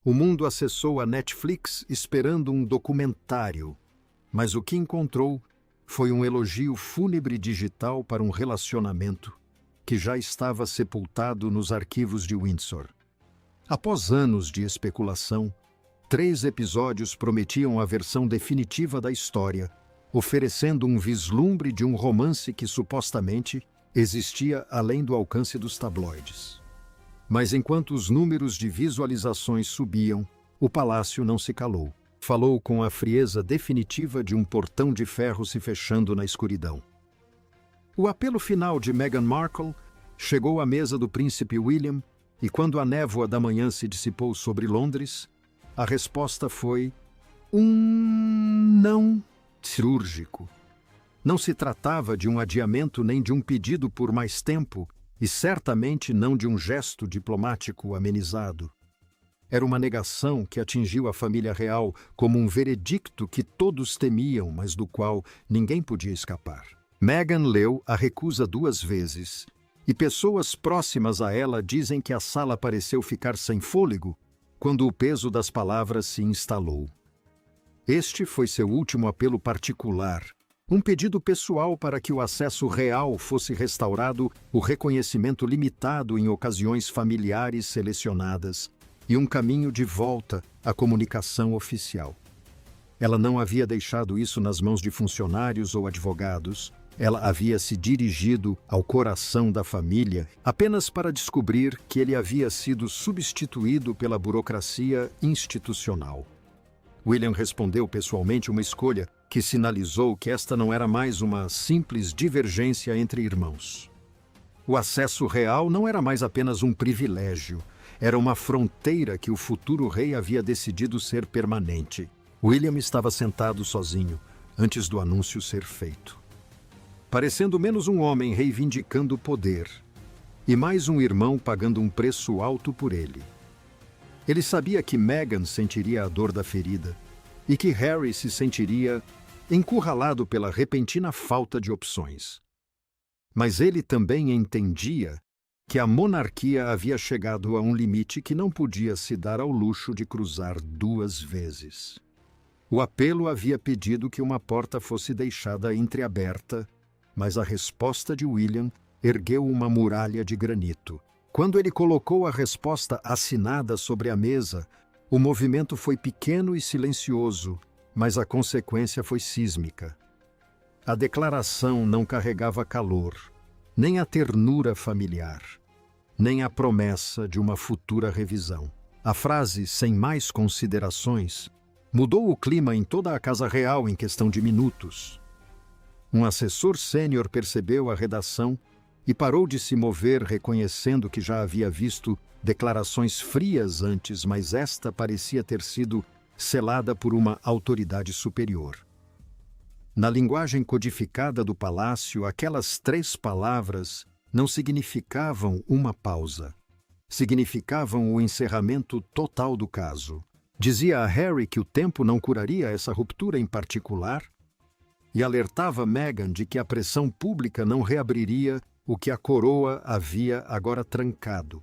O mundo acessou a Netflix esperando um documentário, mas o que encontrou foi um elogio fúnebre digital para um relacionamento que já estava sepultado nos arquivos de Windsor. Após anos de especulação, 3 episódios prometiam a versão definitiva da história, oferecendo um vislumbre de um romance que supostamente existia além do alcance dos tabloides. Mas enquanto os números de visualizações subiam, o palácio não se calou. Falou com a frieza definitiva de um portão de ferro se fechando na escuridão. O apelo final de Meghan Markle chegou à mesa do príncipe William e quando a névoa da manhã se dissipou sobre Londres, a resposta foi um não cirúrgico. Não se tratava de um adiamento nem de um pedido por mais tempo e certamente não de um gesto diplomático amenizado. Era uma negação que atingiu a família real como um veredicto que todos temiam, mas do qual ninguém podia escapar. Meghan leu a recusa 2 vezes, e pessoas próximas a ela dizem que a sala pareceu ficar sem fôlego quando o peso das palavras se instalou. Este foi seu último apelo particular, um pedido pessoal para que o acesso real fosse restaurado, o reconhecimento limitado em ocasiões familiares selecionadas e um caminho de volta à comunicação oficial. Ela não havia deixado isso nas mãos de funcionários ou advogados. Ela havia se dirigido ao coração da família apenas para descobrir que ele havia sido substituído pela burocracia institucional. William respondeu pessoalmente uma escolha que sinalizou que esta não era mais uma simples divergência entre irmãos. O acesso real não era mais apenas um privilégio, era uma fronteira que o futuro rei havia decidido ser permanente. William estava sentado sozinho, antes do anúncio ser feito. Parecendo menos um homem reivindicando o poder, e mais um irmão pagando um preço alto por ele. Ele sabia que Meghan sentiria a dor da ferida, e que Harry se sentiria encurralado pela repentina falta de opções. Mas ele também entendia que a monarquia havia chegado a um limite que não podia se dar ao luxo de cruzar 2 vezes. O apelo havia pedido que uma porta fosse deixada entreaberta, mas a resposta de William ergueu uma muralha de granito. Quando ele colocou a resposta assinada sobre a mesa, o movimento foi pequeno e silencioso, mas a consequência foi sísmica. A declaração não carregava calor, nem a ternura familiar, nem a promessa de uma futura revisão. A frase, sem mais considerações, mudou o clima em toda a Casa Real em questão de minutos. Um assessor sênior percebeu a redação e parou de se mover, reconhecendo que já havia visto declarações frias antes, mas esta parecia ter sido selada por uma autoridade superior. Na linguagem codificada do palácio, aquelas 3 palavras não significavam uma pausa. Significavam o encerramento total do caso. Dizia a Harry que o tempo não curaria essa ruptura em particular e alertava Meghan de que a pressão pública não reabriria o que a coroa havia agora trancado.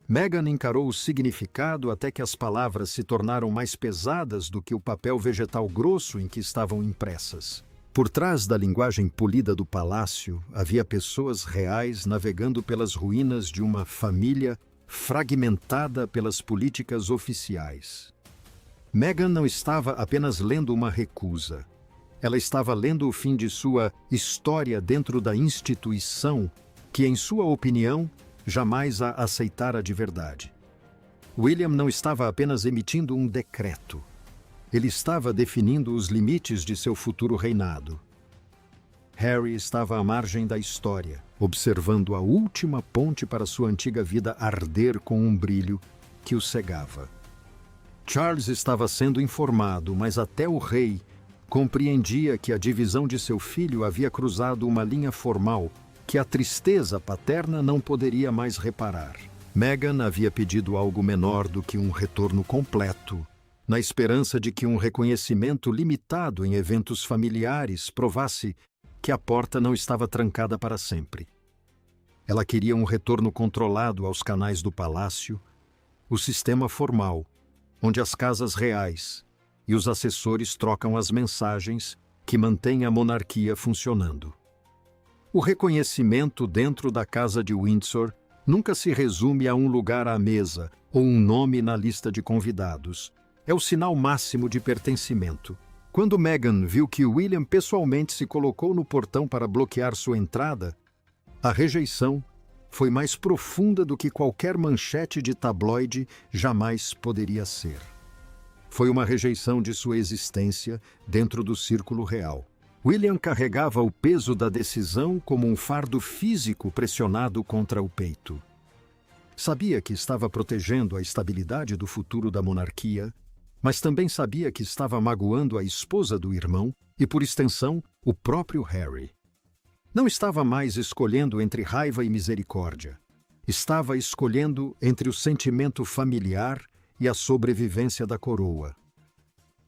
Meghan encarou o significado até que as palavras se tornaram mais pesadas do que o papel vegetal grosso em que estavam impressas. Por trás da linguagem polida do palácio, havia pessoas reais navegando pelas ruínas de uma família fragmentada pelas políticas oficiais. Meghan não estava apenas lendo uma recusa. Ela estava lendo o fim de sua história dentro da instituição que, em sua opinião, jamais a aceitara de verdade. William não estava apenas emitindo um decreto. Ele estava definindo os limites de seu futuro reinado. Harry estava à margem da história, observando a última ponte para sua antiga vida arder com um brilho que o cegava. Charles estava sendo informado, mas até o rei compreendia que a divisão de seu filho havia cruzado uma linha formal que a tristeza paterna não poderia mais reparar. Meghan havia pedido algo menor do que um retorno completo, na esperança de que um reconhecimento limitado em eventos familiares provasse que a porta não estava trancada para sempre. Ela queria um retorno controlado aos canais do palácio, o sistema formal, onde as casas reais e os assessores trocam as mensagens que mantêm a monarquia funcionando. O reconhecimento dentro da Casa de Windsor nunca se resume a um lugar à mesa ou um nome na lista de convidados. É o sinal máximo de pertencimento. Quando Meghan viu que William pessoalmente se colocou no portão para bloquear sua entrada, a rejeição foi mais profunda do que qualquer manchete de tabloide jamais poderia ser. Foi uma rejeição de sua existência dentro do círculo real. William carregava o peso da decisão como um fardo físico pressionado contra o peito. Sabia que estava protegendo a estabilidade do futuro da monarquia, mas também sabia que estava magoando a esposa do irmão e, por extensão, o próprio Harry. Não estava mais escolhendo entre raiva e misericórdia. Estava escolhendo entre o sentimento familiar e a sobrevivência da coroa.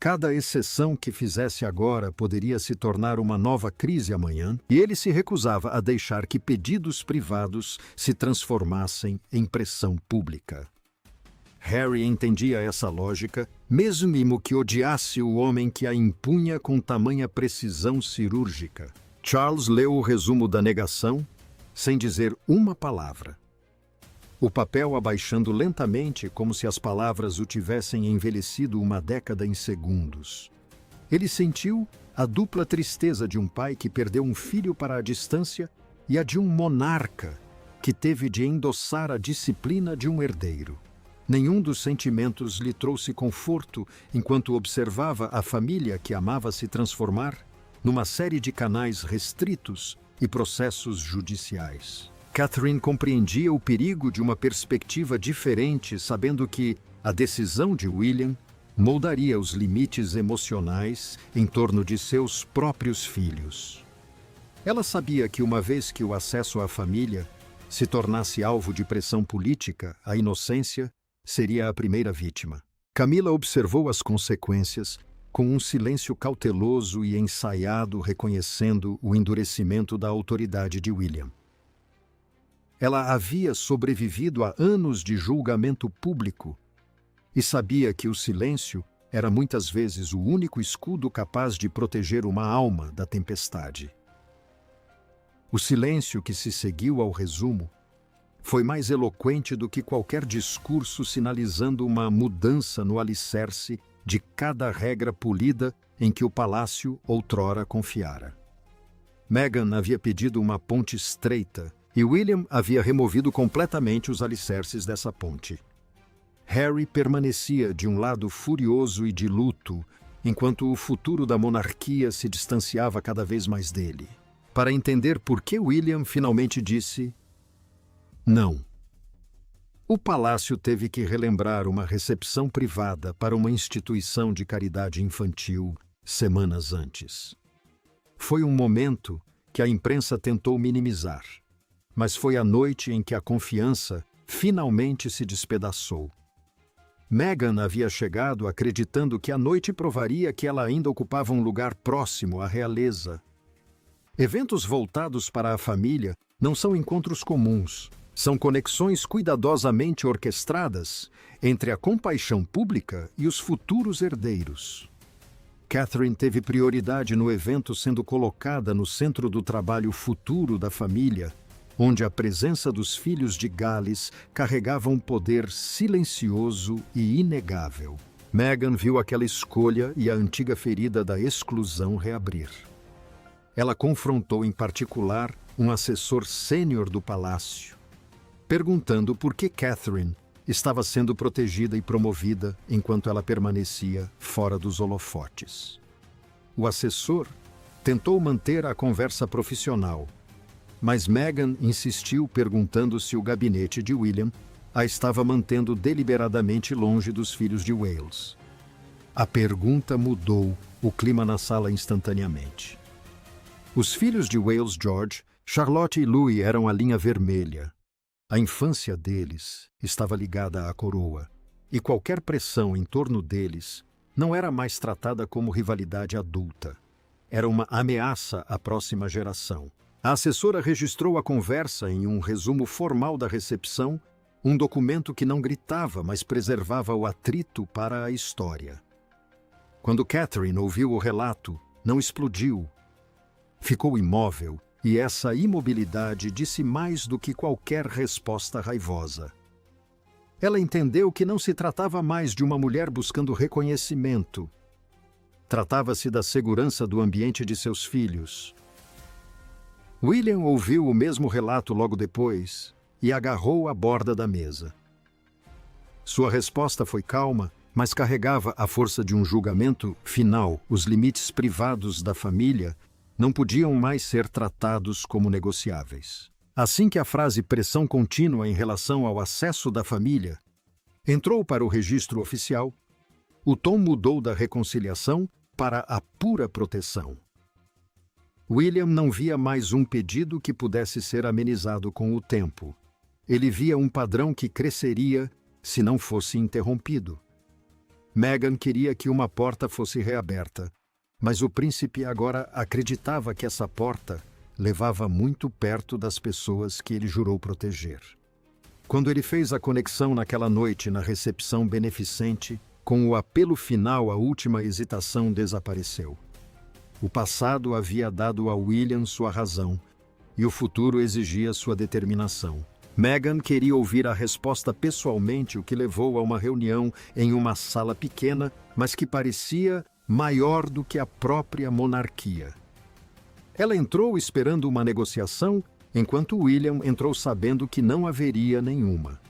Cada exceção que fizesse agora poderia se tornar uma nova crise amanhã, e ele se recusava a deixar que pedidos privados se transformassem em pressão pública. Harry entendia essa lógica, mesmo que odiasse o homem que a impunha com tamanha precisão cirúrgica. Charles leu o resumo da negação, sem dizer uma palavra. O papel abaixando lentamente, como se as palavras o tivessem envelhecido uma década em segundos. Ele sentiu a dupla tristeza de um pai que perdeu um filho para a distância e a de um monarca que teve de endossar a disciplina de um herdeiro. Nenhum dos sentimentos lhe trouxe conforto enquanto observava a família que amava se transformar numa série de canais restritos e processos judiciais. Catherine compreendia o perigo de uma perspectiva diferente, sabendo que a decisão de William moldaria os limites emocionais em torno de seus próprios filhos. Ela sabia que uma vez que o acesso à família se tornasse alvo de pressão política, a inocência seria a primeira vítima. Camila observou as consequências com um silêncio cauteloso e ensaiado, reconhecendo o endurecimento da autoridade de William. Ela havia sobrevivido a anos de julgamento público e sabia que o silêncio era muitas vezes o único escudo capaz de proteger uma alma da tempestade. O silêncio que se seguiu ao resumo foi mais eloquente do que qualquer discurso sinalizando uma mudança no alicerce de cada regra polida em que o palácio outrora confiara. Meghan havia pedido uma ponte estreita e William havia removido completamente os alicerces dessa ponte. Harry permanecia de um lado furioso e de luto, enquanto o futuro da monarquia se distanciava cada vez mais dele. Para entender por que William finalmente disse não. O palácio teve que relembrar uma recepção privada para uma instituição de caridade infantil semanas antes. Foi um momento que a imprensa tentou minimizar, mas foi a noite em que a confiança finalmente se despedaçou. Meghan havia chegado acreditando que a noite provaria que ela ainda ocupava um lugar próximo à realeza. Eventos voltados para a família não são encontros comuns. São conexões cuidadosamente orquestradas entre a compaixão pública e os futuros herdeiros. Catherine teve prioridade no evento, sendo colocada no centro do trabalho futuro da família, onde a presença dos filhos de Gales carregava um poder silencioso e inegável. Meghan viu aquela escolha e a antiga ferida da exclusão reabrir. Ela confrontou em particular um assessor sênior do palácio, perguntando por que Catherine estava sendo protegida e promovida enquanto ela permanecia fora dos holofotes. O assessor tentou manter a conversa profissional, mas Meghan insistiu perguntando se o gabinete de William a estava mantendo deliberadamente longe dos filhos de Wales. A pergunta mudou o clima na sala instantaneamente. Os filhos de Wales George, Charlotte e Louis eram a linha vermelha. A infância deles estava ligada à coroa, e qualquer pressão em torno deles não era mais tratada como rivalidade adulta. Era uma ameaça à próxima geração. A assessora registrou a conversa em um resumo formal da recepção Um documento que não gritava, mas preservava o atrito para a história. Quando Catherine ouviu o relato, não explodiu. Ficou imóvel, e essa imobilidade disse mais do que qualquer resposta raivosa. Ela entendeu que não se tratava mais de uma mulher buscando reconhecimento. Tratava-se da segurança do ambiente de seus filhos. William ouviu o mesmo relato logo depois e agarrou a borda da mesa. Sua resposta foi calma, mas carregava a força de um julgamento final. Os limites privados da família não podiam mais ser tratados como negociáveis. Assim que a frase pressão contínua em relação ao acesso da família entrou para o registro oficial, o tom mudou da reconciliação para a pura proteção. William não via mais um pedido que pudesse ser amenizado com o tempo. Ele via um padrão que cresceria se não fosse interrompido. Meghan queria que uma porta fosse reaberta, mas o príncipe agora acreditava que essa porta levava muito perto das pessoas que ele jurou proteger. Quando ele fez a conexão naquela noite na recepção beneficente, com o apelo final, a última hesitação desapareceu. O passado havia dado a William sua razão, e o futuro exigia sua determinação. Meghan queria ouvir a resposta pessoalmente, o que levou a uma reunião em uma sala pequena, mas que parecia maior do que a própria monarquia. Ela entrou esperando uma negociação, enquanto William entrou sabendo que não haveria nenhuma.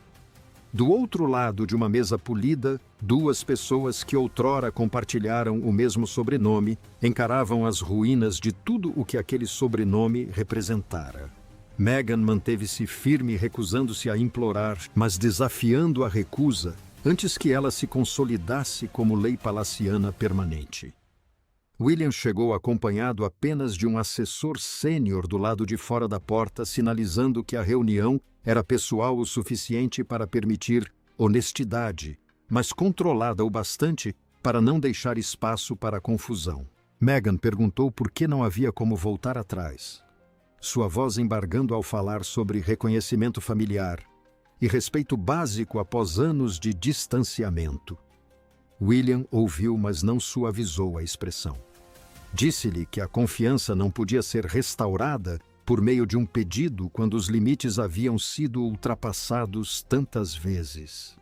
Do outro lado de uma mesa polida, duas pessoas que outrora compartilharam o mesmo sobrenome encaravam as ruínas de tudo o que aquele sobrenome representara. Meghan manteve-se firme, recusando-se a implorar, mas desafiando a recusa antes que ela se consolidasse como lei palaciana permanente. William chegou acompanhado apenas de um assessor sênior do lado de fora da porta, sinalizando que a reunião era pessoal o suficiente para permitir honestidade, mas controlada o bastante para não deixar espaço para confusão. Meghan perguntou por que não havia como voltar atrás, sua voz embargando ao falar sobre reconhecimento familiar e respeito básico após anos de distanciamento. William ouviu, mas não suavizou a expressão. Disse-lhe que a confiança não podia ser restaurada por meio de um pedido quando os limites haviam sido ultrapassados tantas vezes.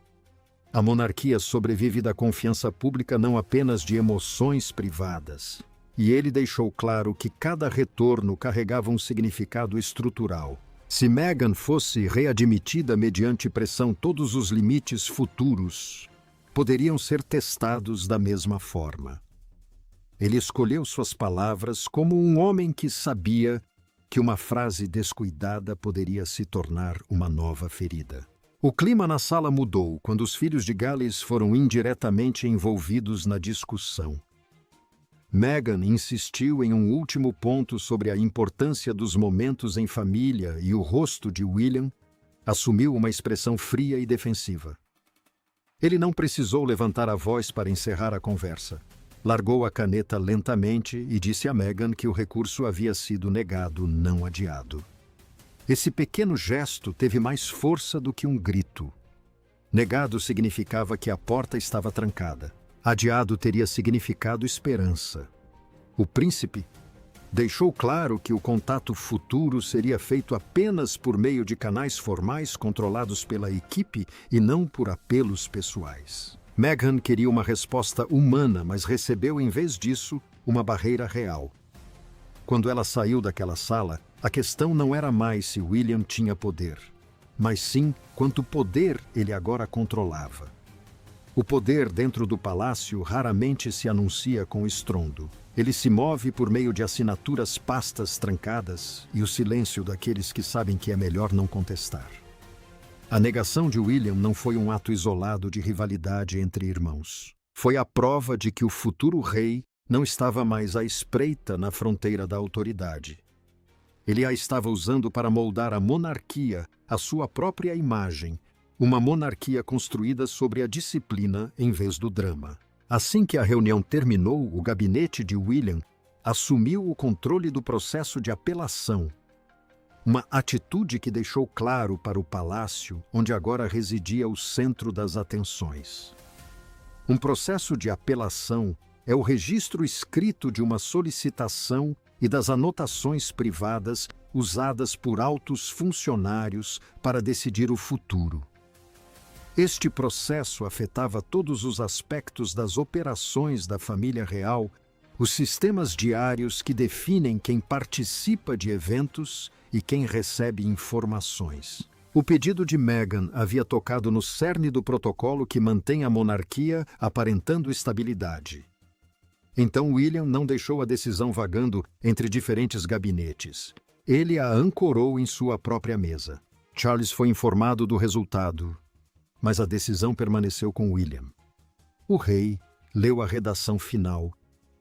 A monarquia sobrevive da confiança pública, não apenas de emoções privadas. E ele deixou claro que cada retorno carregava um significado estrutural. Se Meghan fosse readmitida mediante pressão, todos os limites futuros poderiam ser testados da mesma forma. Ele escolheu suas palavras como um homem que sabia que uma frase descuidada poderia se tornar uma nova ferida. O clima na sala mudou quando os filhos de Gales foram indiretamente envolvidos na discussão. Meghan insistiu em um último ponto sobre a importância dos momentos em família e o rosto de William assumiu uma expressão fria e defensiva. Ele não precisou levantar a voz para encerrar a conversa. Largou a caneta lentamente e disse a Meghan que o recurso havia sido negado, não adiado. Esse pequeno gesto teve mais força do que um grito. Negado significava que a porta estava trancada. Adiado teria significado esperança. O príncipe deixou claro que o contato futuro seria feito apenas por meio de canais formais controlados pela equipe e não por apelos pessoais. Meghan queria uma resposta humana, mas recebeu, em vez disso, uma barreira real. Quando ela saiu daquela sala, a questão não era mais se William tinha poder, mas sim quanto poder ele agora controlava. O poder dentro do palácio raramente se anuncia com estrondo. Ele se move por meio de assinaturas, pastas trancadas e o silêncio daqueles que sabem que é melhor não contestar. A negação de William não foi um ato isolado de rivalidade entre irmãos. Foi a prova de que o futuro rei não estava mais à espreita na fronteira da autoridade. Ele a estava usando para moldar a monarquia à sua própria imagem, uma monarquia construída sobre a disciplina em vez do drama. Assim que a reunião terminou, o gabinete de William assumiu o controle do processo de apelação. Uma atitude que deixou claro para o palácio, onde agora residia o centro das atenções. Um processo de apelação é o registro escrito de uma solicitação e das anotações privadas usadas por altos funcionários para decidir o futuro. Este processo afetava todos os aspectos das operações da família real, os sistemas diários que definem quem participa de eventos e quem recebe informações. O pedido de Meghan havia tocado no cerne do protocolo que mantém a monarquia aparentando estabilidade. Então William não deixou a decisão vagando entre diferentes gabinetes. Ele a ancorou em sua própria mesa. Charles foi informado do resultado, mas a decisão permaneceu com William. O rei leu a redação final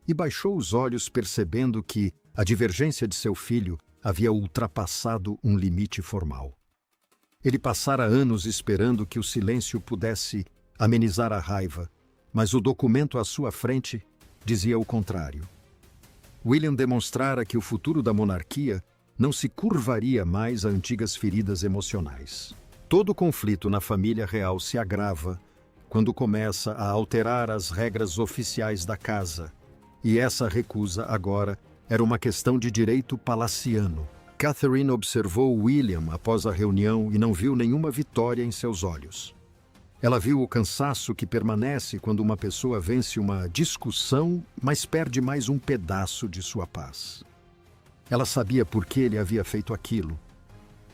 e baixou os olhos percebendo que a divergência de seu filho havia ultrapassado um limite formal. Ele passara anos esperando que o silêncio pudesse amenizar a raiva, mas o documento à sua frente dizia o contrário. William demonstrara que o futuro da monarquia não se curvaria mais a antigas feridas emocionais. Todo conflito na família real se agrava quando começa a alterar as regras oficiais da casa, e essa recusa agora era uma questão de direito palaciano. Catherine observou William após a reunião e não viu nenhuma vitória em seus olhos. Ela viu o cansaço que permanece quando uma pessoa vence uma discussão, mas perde mais um pedaço de sua paz. Ela sabia por que ele havia feito aquilo.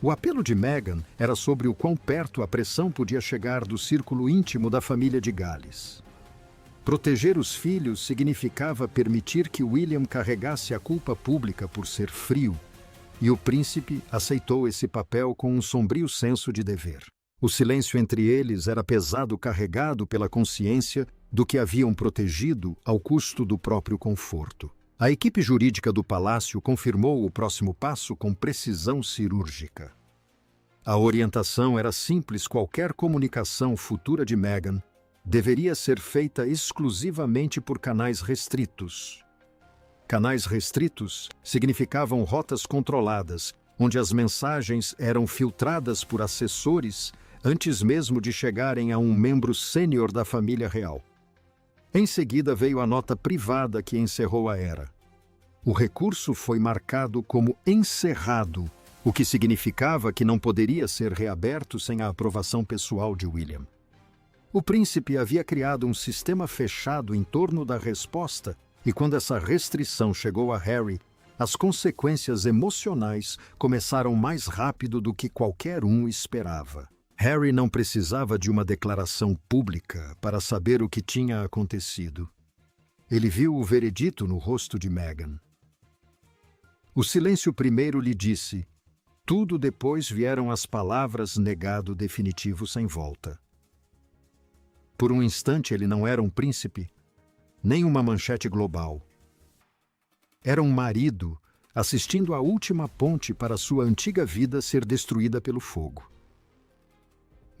O apelo de Meghan era sobre o quão perto a pressão podia chegar do círculo íntimo da família de Gales. Proteger os filhos significava permitir que William carregasse a culpa pública por ser frio, e o príncipe aceitou esse papel com um sombrio senso de dever. O silêncio entre eles era pesado, carregado pela consciência do que haviam protegido ao custo do próprio conforto. A equipe jurídica do palácio confirmou o próximo passo com precisão cirúrgica. A orientação era simples: qualquer comunicação futura de Meghan deveria ser feita exclusivamente por canais restritos. Canais restritos significavam rotas controladas, onde as mensagens eram filtradas por assessores antes mesmo de chegarem a um membro sênior da família real. Em seguida veio a nota privada que encerrou a era. O recurso foi marcado como encerrado, o que significava que não poderia ser reaberto sem a aprovação pessoal de William. O príncipe havia criado um sistema fechado em torno da resposta, e quando essa restrição chegou a Harry, as consequências emocionais começaram mais rápido do que qualquer um esperava. Harry não precisava de uma declaração pública para saber o que tinha acontecido. Ele viu o veredito no rosto de Meghan. O silêncio primeiro lhe disse: tudo, depois vieram as palavras negado definitivo sem volta. Por um instante ele não era um príncipe, nem uma manchete global. Era um marido assistindo à última ponte para sua antiga vida ser destruída pelo fogo.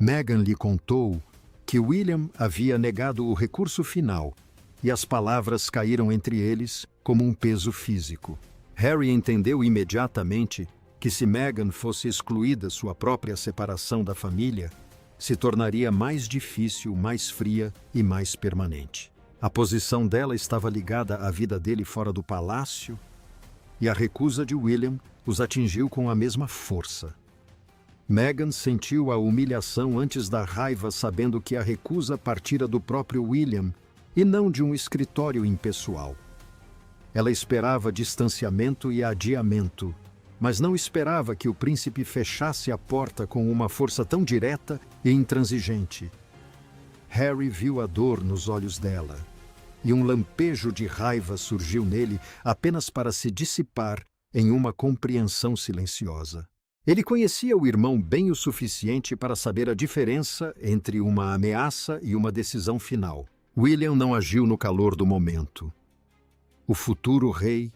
Meghan lhe contou que William havia negado o recurso final e as palavras caíram entre eles como um peso físico. Harry entendeu imediatamente que se Meghan fosse excluída, sua própria separação da família se tornaria mais difícil, mais fria e mais permanente. A posição dela estava ligada à vida dele fora do palácio, e a recusa de William os atingiu com a mesma força. Meghan sentiu a humilhação antes da raiva, sabendo que a recusa partira do próprio William e não de um escritório impessoal. Ela esperava distanciamento e adiamento, mas não esperava que o príncipe fechasse a porta com uma força tão direta e intransigente. Harry viu a dor nos olhos dela, e um lampejo de raiva surgiu nele apenas para se dissipar em uma compreensão silenciosa. Ele conhecia o irmão bem o suficiente para saber a diferença entre uma ameaça e uma decisão final. William não agiu no calor do momento. O futuro rei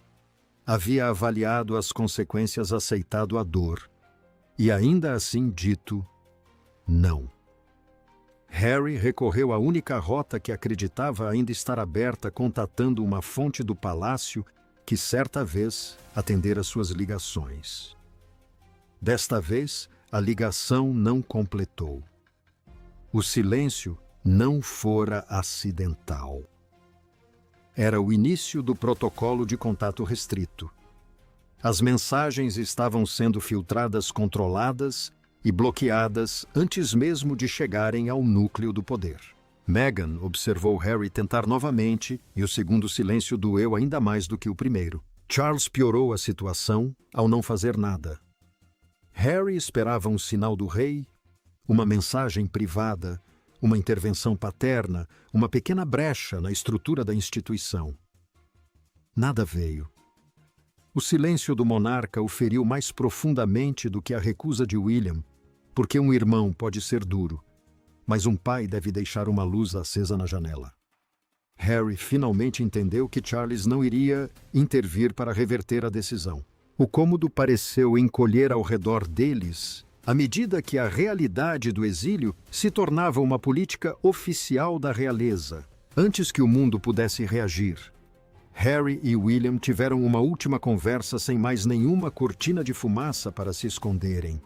havia avaliado as consequências, aceitado a dor e ainda assim dito não. Harry recorreu à única rota que acreditava ainda estar aberta, contatando uma fonte do palácio que certa vez atendera suas ligações. Desta vez, a ligação não completou. O silêncio não fora acidental. Era o início do protocolo de contato restrito. As mensagens estavam sendo filtradas, controladas e bloqueadas antes mesmo de chegarem ao núcleo do poder. Meghan observou Harry tentar novamente e o segundo silêncio doeu ainda mais do que o primeiro. Charles piorou a situação ao não fazer nada. Harry esperava um sinal do rei, uma mensagem privada, uma intervenção paterna, uma pequena brecha na estrutura da instituição. Nada veio. O silêncio do monarca o feriu mais profundamente do que a recusa de William, porque um irmão pode ser duro, mas um pai deve deixar uma luz acesa na janela. Harry finalmente entendeu que Charles não iria intervir para reverter a decisão. O cômodo pareceu encolher ao redor deles à medida que a realidade do exílio se tornava uma política oficial da realeza. Antes que o mundo pudesse reagir, Harry e William tiveram uma última conversa sem mais nenhuma cortina de fumaça para se esconderem.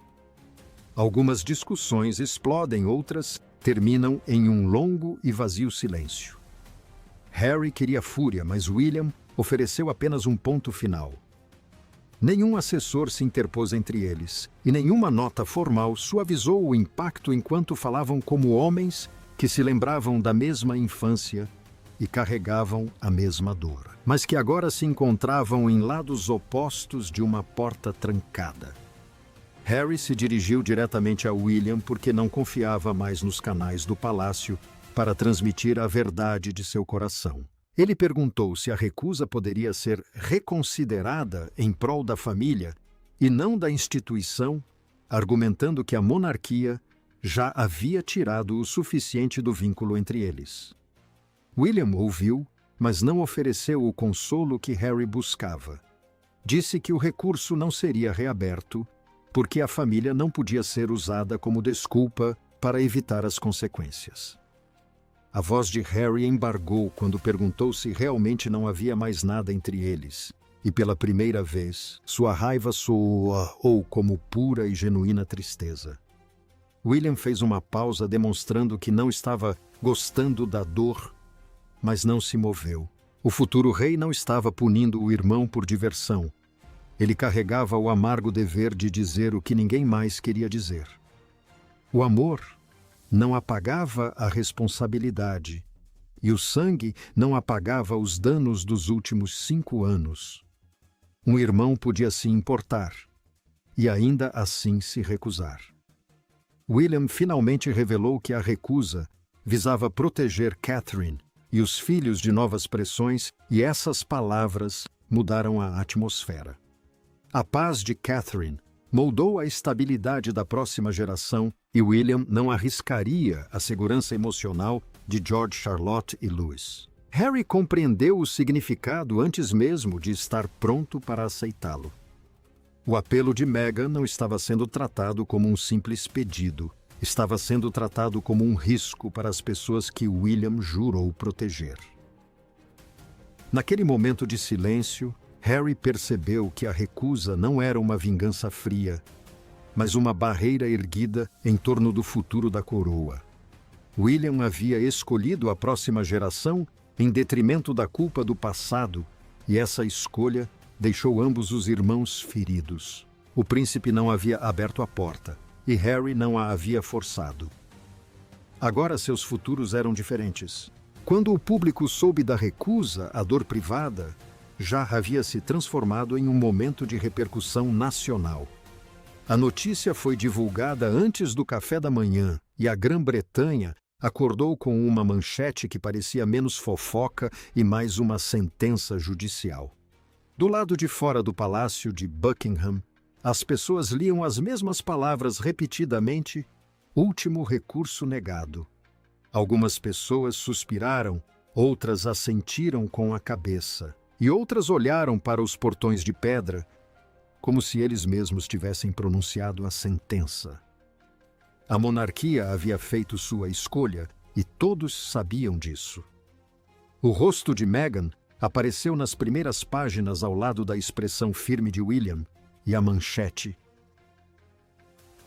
Algumas discussões explodem, outras terminam em um longo e vazio silêncio. Harry queria fúria, mas William ofereceu apenas um ponto final. Nenhum assessor se interpôs entre eles, e nenhuma nota formal suavizou o impacto enquanto falavam como homens que se lembravam da mesma infância e carregavam a mesma dor, mas que agora se encontravam em lados opostos de uma porta trancada. Harry se dirigiu diretamente a William porque não confiava mais nos canais do palácio para transmitir a verdade de seu coração. Ele perguntou se a recusa poderia ser reconsiderada em prol da família e não da instituição, argumentando que a monarquia já havia tirado o suficiente do vínculo entre eles. William ouviu, mas não ofereceu o consolo que Harry buscava. Disse que o recurso não seria reaberto, porque a família não podia ser usada como desculpa para evitar as consequências. A voz de Harry embargou quando perguntou se realmente não havia mais nada entre eles, e pela primeira vez, sua raiva soou como pura e genuína tristeza. William fez uma pausa demonstrando que não estava gostando da dor, mas não se moveu. O futuro rei não estava punindo o irmão por diversão. Ele carregava o amargo dever de dizer o que ninguém mais queria dizer. O amor não apagava a responsabilidade, e o sangue não apagava os danos dos últimos 5 anos. Um irmão podia se importar, e ainda assim se recusar. William finalmente revelou que a recusa visava proteger Catherine e os filhos de novas pressões, e essas palavras mudaram a atmosfera. A paz de Catherine moldou a estabilidade da próxima geração e William não arriscaria a segurança emocional de George, Charlotte e Louis. Harry compreendeu o significado antes mesmo de estar pronto para aceitá-lo. O apelo de Meghan não estava sendo tratado como um simples pedido, estava sendo tratado como um risco para as pessoas que William jurou proteger. Naquele momento de silêncio, Harry percebeu que a recusa não era uma vingança fria, mas uma barreira erguida em torno do futuro da coroa. William havia escolhido a próxima geração em detrimento da culpa do passado, e essa escolha deixou ambos os irmãos feridos. O príncipe não havia aberto a porta, e Harry não a havia forçado. Agora seus futuros eram diferentes. Quando o público soube da recusa, a dor privada já havia se transformado em um momento de repercussão nacional. A notícia foi divulgada antes do café da manhã e a Grã-Bretanha acordou com uma manchete que parecia menos fofoca e mais uma sentença judicial. Do lado de fora do palácio de Buckingham, as pessoas liam as mesmas palavras repetidamente: último recurso negado. Algumas pessoas suspiraram, outras assentiram com a cabeça. E outras olharam para os portões de pedra, como se eles mesmos tivessem pronunciado a sentença. A monarquia havia feito sua escolha e todos sabiam disso. O rosto de Meghan apareceu nas primeiras páginas ao lado da expressão firme de William e a manchete: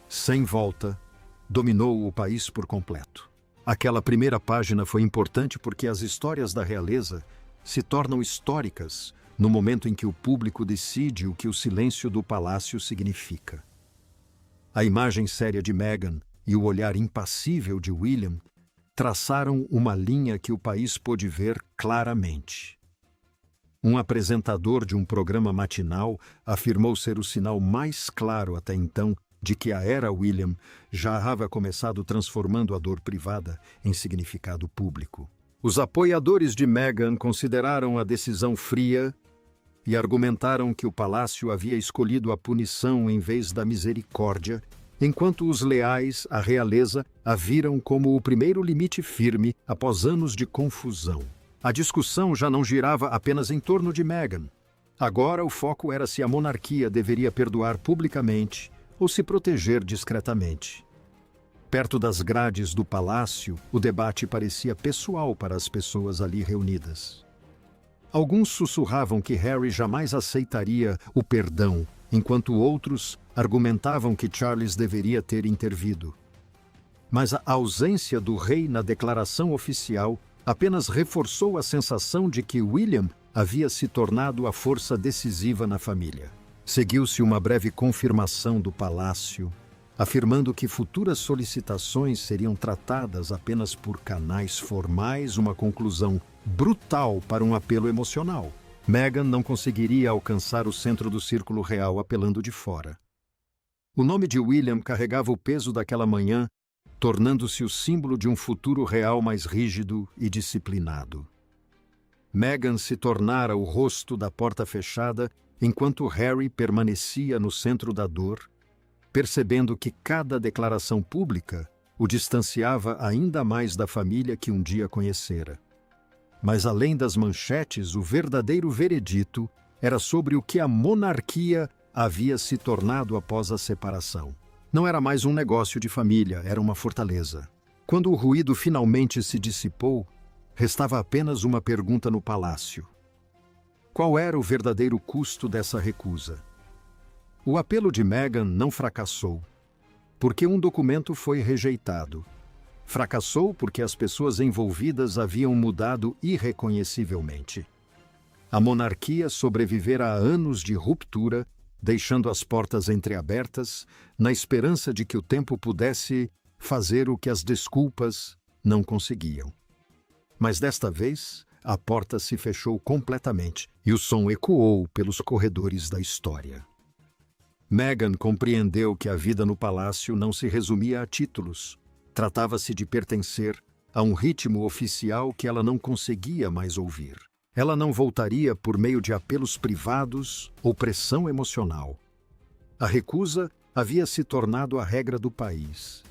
sem volta, dominou o país por completo. Aquela primeira página foi importante porque as histórias da realeza se tornam históricas no momento em que o público decide o que o silêncio do palácio significa. A imagem séria de Meghan e o olhar impassível de William traçaram uma linha que o país pôde ver claramente. Um apresentador de um programa matinal afirmou ser o sinal mais claro até então de que a era William já havia começado transformando a dor privada em significado público. Os apoiadores de Meghan consideraram a decisão fria e argumentaram que o palácio havia escolhido a punição em vez da misericórdia, enquanto os leais à realeza a viram como o primeiro limite firme após anos de confusão. A discussão já não girava apenas em torno de Meghan. Agora o foco era se a monarquia deveria perdoar publicamente ou se proteger discretamente. Perto das grades do palácio, o debate parecia pessoal para as pessoas ali reunidas. Alguns sussurravam que Harry jamais aceitaria o perdão, enquanto outros argumentavam que Charles deveria ter intervido. Mas a ausência do rei na declaração oficial apenas reforçou a sensação de que William havia se tornado a força decisiva na família. Seguiu-se uma breve confirmação do palácio, afirmando que futuras solicitações seriam tratadas apenas por canais formais, uma conclusão brutal para um apelo emocional. Meghan não conseguiria alcançar o centro do círculo real apelando de fora. O nome de William carregava o peso daquela manhã, tornando-se o símbolo de um futuro real mais rígido e disciplinado. Meghan se tornara o rosto da porta fechada, enquanto Harry permanecia no centro da dor, percebendo que cada declaração pública o distanciava ainda mais da família que um dia conhecera. Mas além das manchetes, o verdadeiro veredito era sobre o que a monarquia havia se tornado após a separação. Não era mais um negócio de família, era uma fortaleza. Quando o ruído finalmente se dissipou, restava apenas uma pergunta no palácio. Qual era o verdadeiro custo dessa recusa? O apelo de Meghan não fracassou, porque um documento foi rejeitado. Fracassou porque as pessoas envolvidas haviam mudado irreconhecivelmente. A monarquia sobrevivera a anos de ruptura, deixando as portas entreabertas, na esperança de que o tempo pudesse fazer o que as desculpas não conseguiam. Mas desta vez, a porta se fechou completamente e o som ecoou pelos corredores da história. Meghan compreendeu que a vida no palácio não se resumia a títulos. Tratava-se de pertencer a um ritmo oficial que ela não conseguia mais ouvir. Ela não voltaria por meio de apelos privados ou pressão emocional. A recusa havia se tornado a regra do país.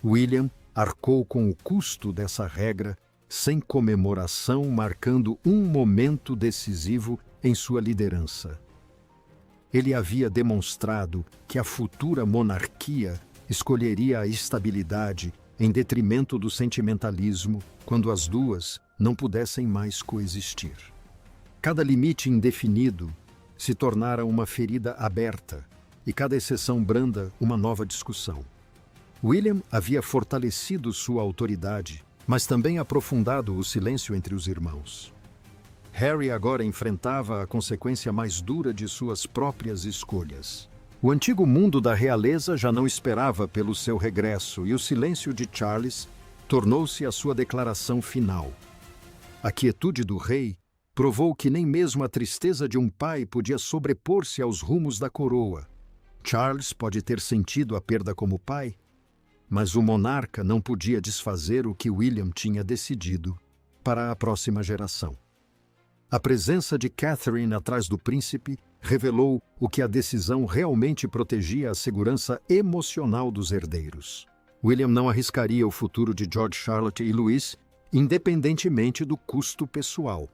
William arcou com o custo dessa regra, sem comemoração, marcando um momento decisivo em sua liderança. Ele havia demonstrado que a futura monarquia escolheria a estabilidade em detrimento do sentimentalismo quando as duas não pudessem mais coexistir. Cada limite indefinido se tornara uma ferida aberta e cada exceção branda uma nova discussão. William havia fortalecido sua autoridade, mas também aprofundado o silêncio entre os irmãos. Harry agora enfrentava a consequência mais dura de suas próprias escolhas. O antigo mundo da realeza já não esperava pelo seu regresso e o silêncio de Charles tornou-se a sua declaração final. A quietude do rei provou que nem mesmo a tristeza de um pai podia sobrepor-se aos rumos da coroa. Charles pode ter sentido a perda como pai, mas o monarca não podia desfazer o que William tinha decidido para a próxima geração. A presença de Catherine atrás do príncipe revelou o que a decisão realmente protegia a segurança emocional dos herdeiros. William não arriscaria o futuro de George, Charlotte e Louis, independentemente do custo pessoal.